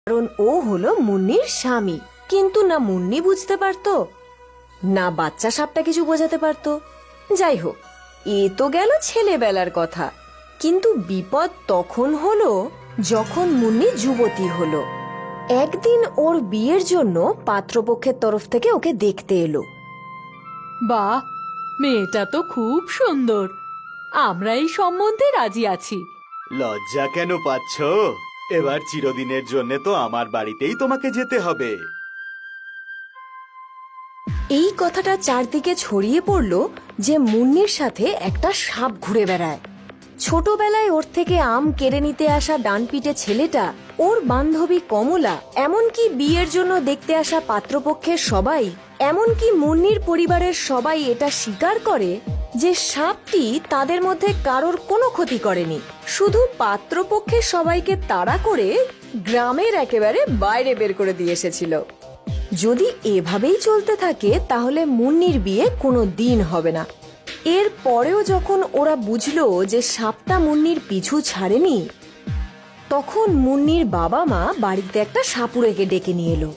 কারণ ও হলো মুন্নির স্বামী। কিন্তু না মুন্নি বুঝতে পারতো, না বাচ্চা সাপটা কিছু বোঝাতে পারতো। যাই হোক, এ তো গেল ছেলেবেলার কথা। কিন্তু বিপদ তখন হলো যখন মুন্নি যুবতী হলো। একদিন ওর বিয়ের জন্য পাত্রপক্ষের তরফ থেকে ওকে দেখতে এলো। বাহ, মেয়েটা তো খুব সুন্দর। আমরা এই সম্বন্ধে রাজি আছি। লজ্জা কেন পাচ্ছ? এবার চিরদিনের জন্য তো আমার বাড়িতেই তোমাকে যেতে হবে। এই কথাটা চারদিকে ছড়িয়ে পড়ল যে মুন্নির সাথে একটা সাপ ঘুরে বেড়ায়। ছোটবেলায় ওর থেকে আম কেড়ে নিতে আসা ডানপিটে ছেলেটা, ওর বান্ধবী কমলা, এমনকি বিয়ের জন্য দেখতে আসা পাত্রপক্ষের সবাই, এমনকি মুন্নির পরিবারের সবাই এটা স্বীকার করে যে সাপটি তাদের মধ্যে কারোর কোনো ক্ষতি করেনি। শুধু পাত্রপক্ষের সবাইকে তাড়া করে গ্রামের একেবারে বাইরে বের করে দিয়ে এসেছিল। যদি এভাবেই চলতে থাকে তাহলে মুন্নির বিয়ে কোনো দিন হবে না। এর পরেও যখন ওরা বুঝলো যে সাপটা মুন্নির পিছু ছাড়েনি, তখন মুন্নির বাবা মা বাড়িতে একটা সাপুড়েকে ডেকে নিয়ে এলো।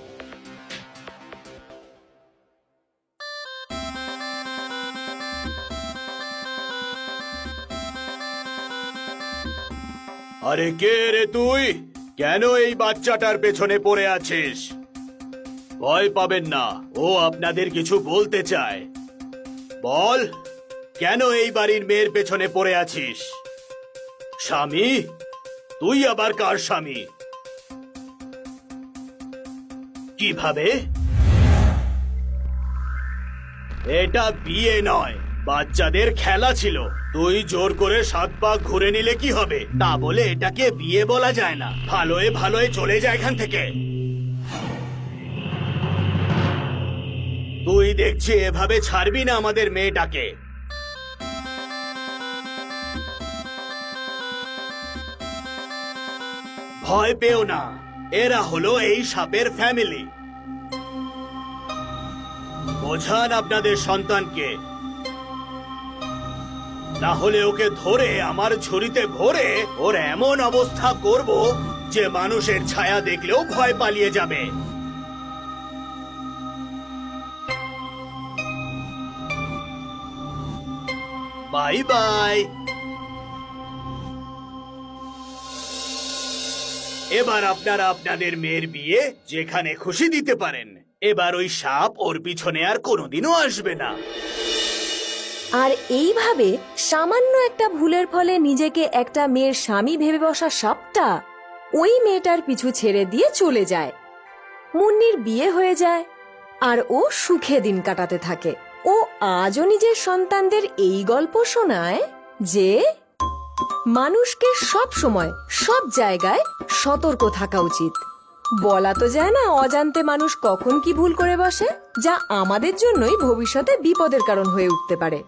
আরে কে রে তুই? কেন এই বাচ্চাটার পেছনে পড়ে আছিস? ভয় পাবেন না, ও আপনাদের কিছু বলতে চায়। বল, কেন এই বাড়ির মেয়ের পেছনে পড়ে আছিস? স্বামী? তুই আবার কার স্বামী? কিভাবে? এটা বিয়ে নয়, বাচ্চাদের খেলা ছিল। তুই জোর করে 7 পা ঘুরে নিলে কি হবে? তা বলে এটাকে বিয়ে বলা যায় না। ভালোয় ভালোয় চলে যায় এখান থেকে। তুই দেখছি এভাবে ছাড়বি না আমাদের মেয়েটাকে। ভয় পেও না, এরা হলো এই সাপের ফ্যামিলি। বোঝান আপনাদের সন্তানকে, না হলে ওকে ধরে আমার ঝুড়িতে ভরে ওর এমন অবস্থা করব যে মানুষের ছায়া দেখলেও ভয় পালিয়ে যাবে। Bye bye. এবার আপনারা আপনাদের মেয়ের বিয়ে যেখানে খুশি দিতে পারেন। এবার ওই সাপ ওর পিছনে আর কোনোদিনও আসবে না। আর এইভাবে সামান্য একটা ভুলের ফলে নিজেকে একটা মেয়ের স্বামী ভেবে বসা সাপটা ওই মেয়েটার পিছু ছেড়ে দিয়ে চলে যায়। মুন্নির বিয়ে হয়ে যায় আর ও সুখে দিন কাটাতে থাকে। ও আজও নিজের সন্তানদের এই গল্প শোনায় যে মানুষকে সব সময় সব জায়গায় সতর্ক থাকা উচিত। বলা তো যায় না অজান্তে মানুষ কখন কি ভুল করে বসে, যা আমাদের জন্যই ভবিষ্যতে বিপদের কারণ হয়ে উঠতে পারে।